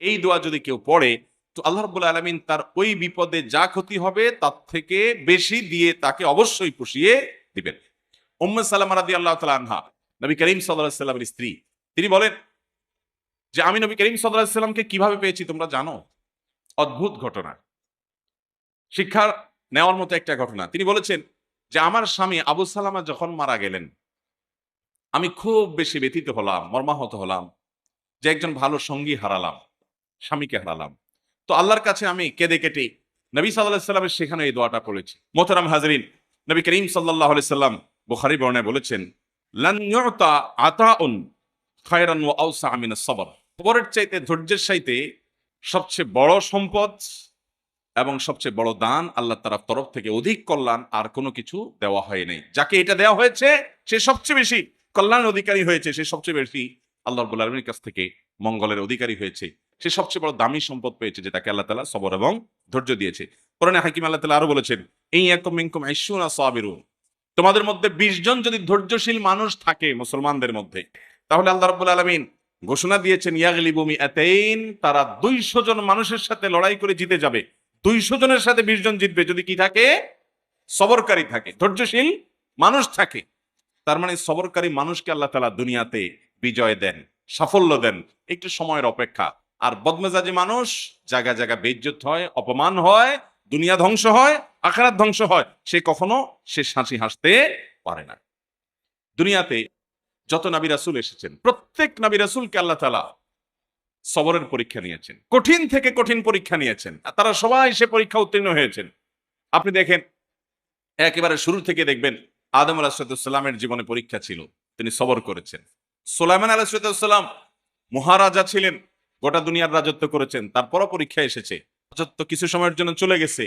এই দোয়া যদি কেউ পড়ে, তো আল্লাহ রাব্বুল আলামিন তার ওই বিপদে যা ক্ষতি হবে তার থেকে বেশি দিয়ে তাকে অবশ্যই পুষিয়ে দিবেন। উম্মে সালামা রাদিয়াল্লাহু তাআলা আনহা, নবী করিম সাল্লাল্লাহু আলাইহি ওয়াসাল্লামের স্ত্রী, তিনি বলেন যে আমি নবী করিম সাল্লাল্লাহু আলাইহি ওয়াসাল্লামকে কিভাবে পেয়েছি তোমরা জানো? অদ্ভুত ঘটনা, শিক্ষা নেওয়ার মতো একটা ঘটনা। তিনি বলেছেন যে আমার স্বামী আবু সালামা যখন মারা গেলেন, আমি খুব বেশি ব্যথিত হলাম, মর্মাহত হলাম যে একজন ভালো সঙ্গী হারালাম, স্বামীকে হারালাম। তো আল্লাহর কাছে আমি কেঁদে কেটে নবী সাল্লাল্লাহু আলাইহি সাল্লামের সেখানে এই দোয়াটা পড়েছি। মোহতারাম হাজরিন, নবী করিম সাল্লাল্লাহু আলাইহি সাল্লাম বুখারী বর্ণনায় বলেছেন, লান ইউতা আতাউন খায়রান ওয়া আওসা মিনাস সবর। সবরের চাইতে, ধৈর্যের চাইতে সবচেয়ে বড় সম্পদ এবং সবচেয়ে বড় দান আল্লাহ তাআলার তরফ থেকে অধিক কল্যাণ আর কোনো কিছু দেওয়া হয় নাই। যাকে এটা দেওয়া হয়েছে সে সবচেয়ে বেশি কল্যাণের অধিকারী হয়েছে, সে সবচেয়ে বেশি আল্লাহ রাব্বুল আলামিনের কাছ থেকে মঙ্গলের অধিকারী হয়েছে, সে সবচেয়ে বড় দামি সম্পদ পেয়েছে, যেটাকে আল্লাহ তাআলা সবর এবং ধৈর্য দিয়েছে। কোরআনে হাকিম আল্লাহ তাআলা আরো বলেছেন, ইয়াকুম মিনকুম 20 সাবিরুন, তোমাদের মধ্যে 20 জন যদি ধৈর্যশীল মানুষ থাকে মুসলমানদের মধ্যে, তাহলে আল্লাহ রাব্বুল আলামিন ঘোষণা দিয়েছেন ইয়াগলিবু মিআতাইন, তারা 200 জন মানুষের সাথে লড়াই করে জিতে যাবে। 200 জনের সাথে 20 জন জিতবে যদি কি থাকে? সবরকারী থাকে, ধৈর্যশীল মানুষ থাকে। তার মানে সবরকারী মানুষকে আল্লাহ তাআলা দুনিয়াতে বিজয় দেন, সাফল্য দেন, একটু সময়ের অপেক্ষা। আর বদমেজাজি মানুষ জায়গা জায়গা বেইজ্জত হয়, অপমান হয়, দুনিয়া ধ্বংস হয়, আখিরাত ধ্বংস হয়, সে কখনো হাসি হাসতে পারে না। দুনিয়াতে যত নবী রাসূল এসেছেন, প্রত্যেক নবী রাসূলকে আল্লাহ তাআলা সবরের পরীক্ষা নিয়েছেন, কঠিন থেকে কঠিন পরীক্ষা নিয়েছেন, আর তারা সবাই সে পরীক্ষা উত্তীর্ণ হয়েছেন। আপনি দেখেন, একেবারে শুরু থেকে দেখবেন আদম আলাইহিস সালামের জীবনে পরীক্ষা ছিল, তিনি সবর করেছেন। সুলাইমান আলাইহিস সালাম মহারাজা ছিলেন, গোটা দুনিয়ার রাজত্ব করেছেন, তারপরও পরীক্ষা এসেছে, রাজত্ব কিছু সময়ের জন্য চলে গেছে,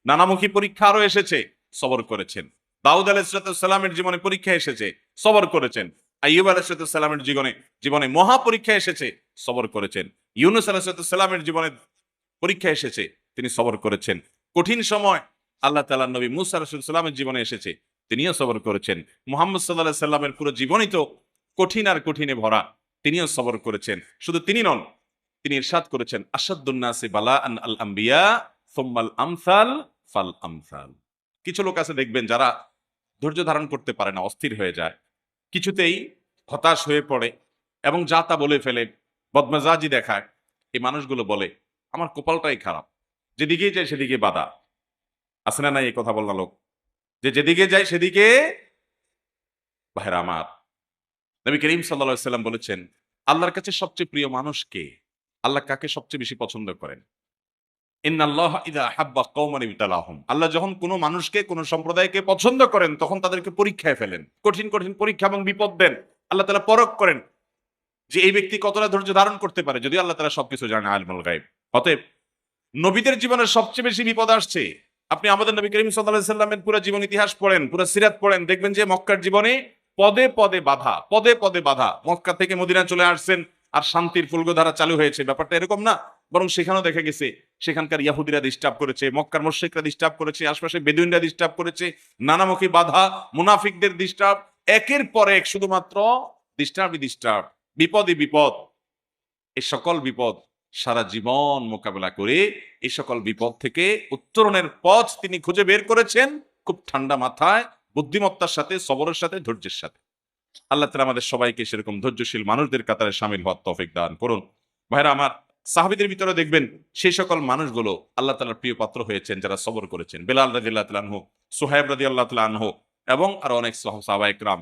নানামুখী পরীক্ষা আরো এসেছে, সবর করেছেন। দাউদ আলাইহিস সালামের জীবনে পরীক্ষা এসেছে, সবর করেছেন। আইয়ুব আলাইহিস সালামের জীবনে মহা পরীক্ষা এসেছে, সবর করেছেন। ইউনূস আলাইহিস সালামের জীবনে পরীক্ষা এসেছে, তিনি সবর করেছেন। কঠিন সময় আল্লাহ তাআলা নবী মূসা আলাইহিস সালামের জীবনে এসেছে, তিনিও সবর করেছেন। মুহাম্মদ সাল্লাল্লাহু আলাইহি সাল্লামের পুরো জীবনই তো কঠিন আর কঠিনে ভরা, তিনিও সবর করেছেন। শুধু তিনি নন, তিনি ইরশাদ করেছেন, আশাদ্দুন নাসি বালাআন আল আম্বিয়া সুম্মাল আমসাল ফাল আমসাল। কিছু লোক আছে দেখবেন যারা ধৈর্য ধারণ করতে পারে না, অস্থির হয়ে যায়, কিছুতেই হতাশ হয়ে পড়ে এবং যা তা বলে ফেলে, বদমেজাজি দেখায়। এই মানুষগুলো বলে আমার কপালটাই খারাপ, যেদিকেই যায় সেদিকে বাধা। আছে না নাই এই কথা বলনা লোক, যে যেদিকে যায় সেদিকে। ভাইরা আমার, নবী করিম সাল্লাল্লাহু আলাইহি সাল্লাম বলেছেন, আল্লাহর কাছে সবচেয়ে প্রিয় মানুষ কে? আল্লাহ কাকে সবচেয়ে বেশি পছন্দ করেন? ইন্নাল্লাহা ইযা আহাব্বা কওমান ইবতালাহুম, আল্লাহ যখন কোনো মানুষকে, কোনো সম্প্রদায়কে পছন্দ করেন, তখন তাদেরকে পরীক্ষায় ফেলেন, কঠিন কঠিন পরীক্ষা এবং বিপদ দেন। আল্লাহ তাআলা পরখ করেন যে এই ব্যক্তি কতটা ধৈর্য ধারণ করতে পারে, যদিও আল্লাহ তাআলা সবকিছু জানেন, আলিমুল গায়ব। অতএব নবীদের জীবনে সবচেয়ে বেশি বিপদ আসছে। আপনি আমাদের নবী করিম সাল্লাল্লাহু আলাইহি সাল্লামের পুরো জীবন ইতিহাস পড়েন, পুরো সিরাত পড়েন, দেখবেন যে মক্কার জীবনে পদে পদে বাধা, পদে পদে বাধা। মক্কা থেকে মদিনা চলে আসছেন আর শান্তির ফুলগোধারা চালু হয়েছে, ব্যাপারটা এরকম না। বরং সেখানেও দেখা গেছে সেখানকার ইয়াহুদিরা ডিস্টার্ব করেছে, মক্কার মুশরিকরা ডিস্টার্ব করেছে, আশপাশে বেদুইনরা ডিস্টার্ব করেছে, নানামুখী বাধা, মুনাফিকদের ডিস্টার্ব, একের পর এক শুধুমাত্র ডিস্টার্ব, বিপদই বিপদ। এই সকল বিপদ সারা জীবন মোকাবেলা করে এই সকল বিপদ থেকে উত্তরণের পথ তিনি খুঁজে বের করেছেন খুব ঠান্ডা মাথায়, বুদ্ধিমত্তার সাথে, সবরের সাথে, ধৈর্যের সাথে। আল্লাহ তাআলা আমাদের সবাইকে সেরকম ধৈর্যশীল মানুষদের কাতারে শামিল হওয়ার তৌফিক দান করুন। ভাইরা আমার, সাহাবীদের ভিতরে দেখবেন সেই সকল মানুষগুলো আল্লাহ তাআলার প্রিয় পাত্র হয়েছেন যারা সবর করেছেন। বেলাল রাদিয়াল্লাহু তাআলা আনহু, সুহাইব রাদিয়াল্লাহু তাআলা আনহু এবং আরো অনেক সাহাবা ইকরাম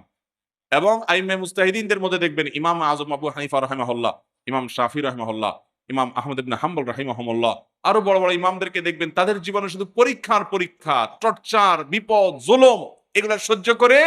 এবং আইম্মে মুজতাহিদিনদের মধ্যে দেখবেন ইমাম আযম আবু হানিফা রাহিমাহুল্লাহ, ইমাম শাফি রাহিমাহুল্লাহ, ইমাম আহমদ ইবনে হাম্বল রাহিমাহুল্লাহ, আরো বড় বড় ইমামদেরকে দেখবেন তাদের জীবনে শুধু পরীক্ষার পরীক্ষা, টর্চার, বিপদ, জুলুম এগুলা সহ্য করে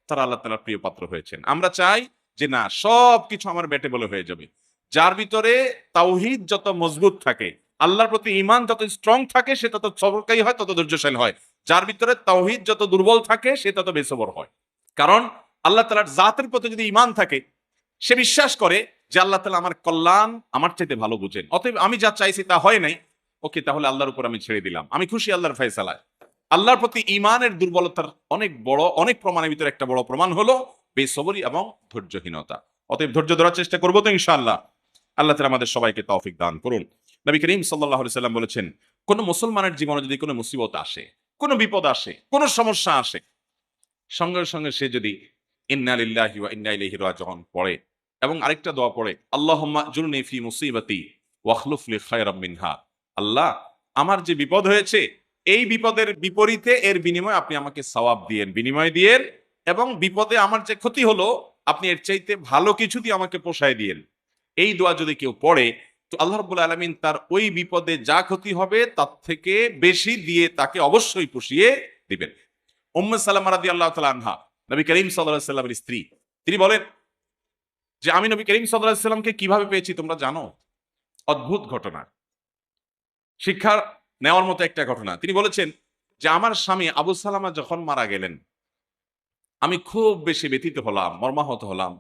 তারা আল্লাহ তাআলার প্রিয় পাত্র হয়েছেন। আমরা চাই যে না, সবকিছু আমার বেটে বলে হয়ে যাবে। যার ভিতরে তাওহীদ যত মজবুত থাকে, আল্লাহর প্রতি ঈমান যত স্ট্রং থাকে, সে তত সবরকারী হয়, তত ধৈর্যশীল হয়। যার ভিতরে তাওহীদ যত দুর্বল থাকে, সে তত বেসবর হয়। কারণ আল্লাহ তাআলার জাতের প্রতি যদি ঈমান থাকে, সে বিশ্বাস করে যে আল্লাহ তাআলা আমার কল্যাণ আমার চাইতে ভালো বুঝেন, অতএব আমি যা চাইছি তা হয় নাই, ওকে তাহলে আল্লাহর উপর আমি ছেড়ে দিলাম, আমি খুশি আল্লাহর ফয়সালায়। আল্লাহর প্রতি ঈমানের দুর্বলতার অনেক প্রমাণের ভিতরে একটা বড় প্রমাণ হলো বেসবরি এবং ধৈর্যহীনতা। অতএব ধৈর্য ধরার চেষ্টা করবো তো ইনশাআল্লাহ। আল্লাহ তাআলা আমাদের সবাইকে তৌফিক দান করুন। নবী করিম সাল্লাল্লাহু আলাইহি সাল্লাম বলেছেন, কোন মুসলমানের জীবনে যদি কোনো মুসিবত আসে, কোনো বিপদ আসে, কোনো সমস্যা আসে, সঙ্গে সঙ্গে সে যদি ইন্না লিল্লাহি ওয়া ইন্না ইলাইহি রাজিউন পড়ে এবং আরেকটা দোয়া পড়ে, আল্লাহুম্মা আজুরনি ফি মুসিবাতি ওয়াখলুফ লি খায়রাম মিনহা, আল্লাহ আমার যে বিপদ হয়েছে এই বিপদের বিপরীতে এর বিনিময়ে আপনি আমাকে সওয়াব দিয়েন, বিনিময় দিয়েন, এবং বিপদে আমার যে ক্ষতি হলো আপনি এর চাইতে ভালো কিছু দিয়ে আমাকে পোষায় দিয়েন। এই দোয়া যদি কেউ পড়ে তো আল্লাহ রাব্বুল আলামিন তার ওই বিপদে যা ক্ষতি হবে তার থেকে বেশি দিয়ে তাকে অবশ্যই পুষিয়ে দিবেন। উম্মে সালামা রাদিয়াল্লাহু তাআলা আনহা, নবী করিম সাল্লাল্লাহু আলাইহি ওয়াসাল্লামের স্ত্রী, তিনি বলেন যে আমি নবী করিম সাল্লাল্লাহু আলাইহি ওয়াসাল্লামকে কিভাবে পেয়েছি তোমরা জানো? অদ্ভুত ঘটনা, শিক্ষা নেওয়ার মতো একটা ঘটনা। তিনি বলেছেন যে আমার স্বামী আবু সালামা যখন মারা গেলেন আমি খুব বেশি ব্যথিত হলাম, মর্মাহত হলাম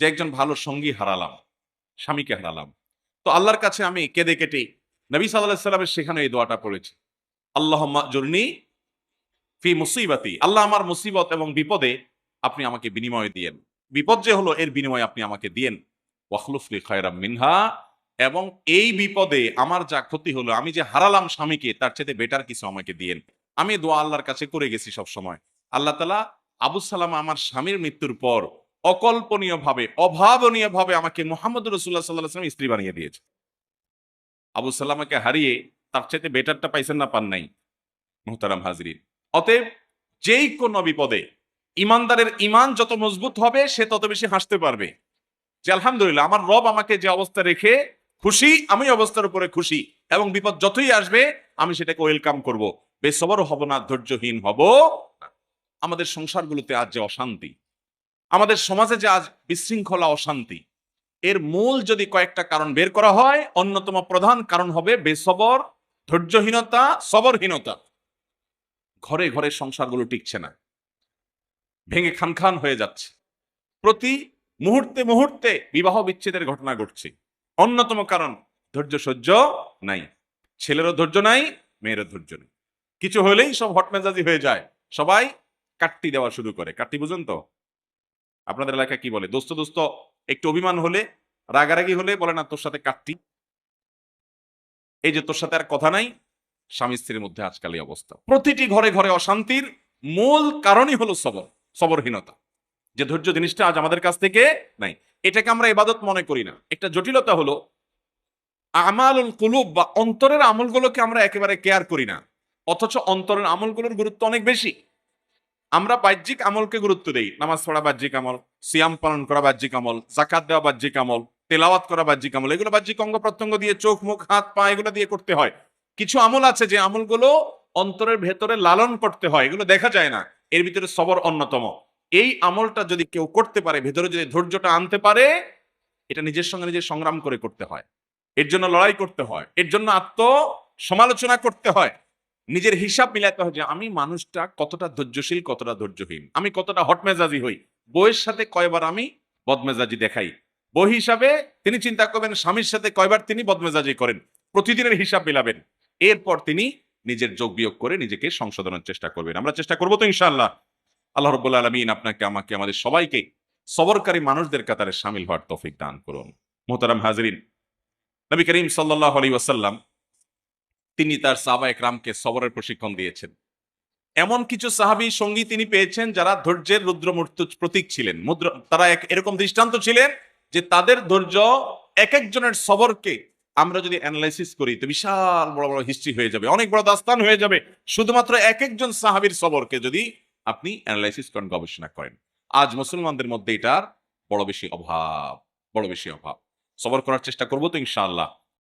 যে একজন ভালো সঙ্গী হারালাম, স্বামীকে হারালাম। তো আল্লাহর কাছে আমি কেঁদে কেটে নবী সাল্লাল্লাহু আলাইহি ওয়াসাল্লামের সেখানে এই দোয়াটা পড়েছি, আল্লাহুম্মা আজুরনি ফি মুসিবাতি, আল্লাহ আমার মুসিবত এবং বিপদে আপনি আমাকে বিনিময় দিয়েন, বিপদ যে হলো এর বিনিময়ে আপনি আমাকে দিয়েন, ওয়াখলুফ লি খায়রাম মিনহা, এবং এই বিপদে আমার যা ক্ষতি হলো, আমি যে হারালাম স্বামীকে, তার চাইতে বেটার কিছু আমাকে দিয়েন। আমি দোয়া আল্লাহর কাছে করে গেছি সব সময়। আল্লাহ তাআলা আবু সালামা আমার স্বামীর মৃত্যুর পর অকল্পনীয় ভাবে, অভাবনীয় ভাবে আমাকে মুহাম্মদুর রাসূলুল্লাহ সাল্লাল্লাহু আলাইহি ওয়াসাল্লাম স্ত্রী বানিয়ে দিয়েছে। আবু সালামাকে হারিয়ে তার চাইতে বেটারটা পাইছেন না, পান নাই? মুহতারাম হাজরিন, অতএব যেই কোন বিপদে ইমানদারের ইমান যত মজবুত হবে সে তত বেশি হাসতে পারবে যে আলহামদুলিল্লাহ আমার রব আমাকে যে অবস্থা রেখে খুশি, আমি অবস্থার উপরে খুশি, এবং বিপদ যতই আসবে আমি সেটাকে ওয়েলকাম করব, বেসবরও হব না, ধৈর্যহীন হব না। আমাদের সংসারগুলোতে আজ যে অশান্তি, আমাদের সমাজে যে আজ বিশৃঙ্খলা, অশান্তি, এর মূল যদি কয়েকটা কারণ বের করা হয়, অন্যতম প্রধান কারণ হবে বেসবর, ধৈর্যহীনতা, সবরহীনতা। ঘরে ঘরে সংসারগুলো টিকছে না, ভেঙে খান খান হয়ে যাচ্ছে, প্রতি মুহূর্তে মুহূর্তে বিবাহ বিচ্ছেদের ঘটনা ঘটছে। অন্যতম কারণ ধৈর্য সহ্য নাই, ছেলেরও ধৈর্য নাই, মেয়েরও ধৈর্য নেই। কিছু হলেই সব হটমেজাজি হয়ে যায়, সবাই কাটতি দেওয়া শুরু করে। কাটতি বুঝেন তো? আপনাদের এলাকায় কি বলে? দোস্ত দোস্ত একটু অভিমান হলে, রাগারাগি হলে বলে না তোর সাথে কাটতি, এই যে তোর সাথে আর কথা নাই। স্বামী স্ত্রীর মধ্যে আজকাল এই অবস্থা, প্রতিটি ঘরে ঘরে অশান্তির মূল কারণই হলো সবর, সবরহীনতা। যে ধৈর্য জিনিসটা আজ আমাদের কাছ থেকে নাই, এটাকে আমরা ইবাদত মনে করি না। একটা জটিলতা হলো আমালুল কুলুব বা অন্তরের আমলগুলোকে আমরা একেবারে কেয়ার করি না, অথচ অন্তরের আমলগুলোর গুরুত্ব অনেক বেশি। আমরা বাহ্যিক আমলকে গুরুত্ব দেই, নামাজ পড়া বাহ্যিক আমল, সিয়াম পালন করা বাহ্যিক আমল, যাকাত দেওয়া বাহ্যিক আমল, তেলাওয়াত করা বাহ্যিক আমল, এগুলো বাহ্যিক অঙ্গ প্রত্যঙ্গ দিয়ে, চোখ মুখ হাত পা এগুলো দিয়ে করতে হয়। কিছু আমল আছে যে আমলগুলো অন্তরের ভেতরে লালন করতে হয়, এগুলো দেখা যায় না, এর ভিতরে সবর অন্যতম। এই আমলটা যদি কেউ করতে পারে, ভেতরে যদি ধৈর্যটা আনতে পারে, এটা নিজের সঙ্গে নিজে সংগ্রাম করে করতে হয়, এর জন্য লড়াই করতে হয়, এর জন্য আত্ম সমালোচনা করতে হয়, নিজের হিসাব মিলাতে হয় যে আমি মানুষটা কতটা ধৈর্যশীল, কতটা ধৈর্যহীন, আমি কতটা হটমেজাজি হই, বউয়ের সাথে কয়বার আমি বদমেজাজি দেখাই। বউ হিসাবে তিনি চিন্তা করবেন স্বামীর সাথে কয়বার তিনি বদমেজাজি করেন, প্রতিদিনের হিসাব মিলাবেন, এরপর তিনি নিজের যোগ বিয়োগ করে নিজেকে সংশোধনের চেষ্টা করবেন। আমরা চেষ্টা করবো তো ইনশাআল্লাহ। আল্লাহ রাব্বুল আলামিন আপনাকে, আমাকে, আমাদের সবাইকে সবরকারী মানুষদের কাতারে শামিল হওয়ার তৌফিক দান করুন। মুহতারাম হাজরিন, নবী করিম সাল্লাল্লাহু আলাইহি ওয়াসাল্লাম তিনি তার সাহাবায়ে কেরামকে সবরের প্রশিক্ষণ দিয়েছেন। এমন কিছু সাহাবী সঙ্গী তিনি পেয়েছেন যারা ধৈর্যের রুদ্রমূর্ত প্রতীক ছিলেন, তারা এরকম দৃষ্টান্ত ছিলেন যে তাদের ধৈর্য, এক একজনের সবরকে আমরা যদি অ্যানালাইসিস করি তো বিশাল বড় বড় হিস্ট্রি হয়ে যাবে, অনেক বড় দাস্তান হয়ে যাবে, শুধুমাত্র এক একজন সাহাবীর সবরকে যদি আপনি অ্যানালাইসিস করেন, গবেষণা করেন। আজ মুসলমানদের মধ্যে এটার বড় বেশি অভাব, বড় বেশি অভাব। সবর করার চেষ্টা করবো তো ইনশাআল্লাহ।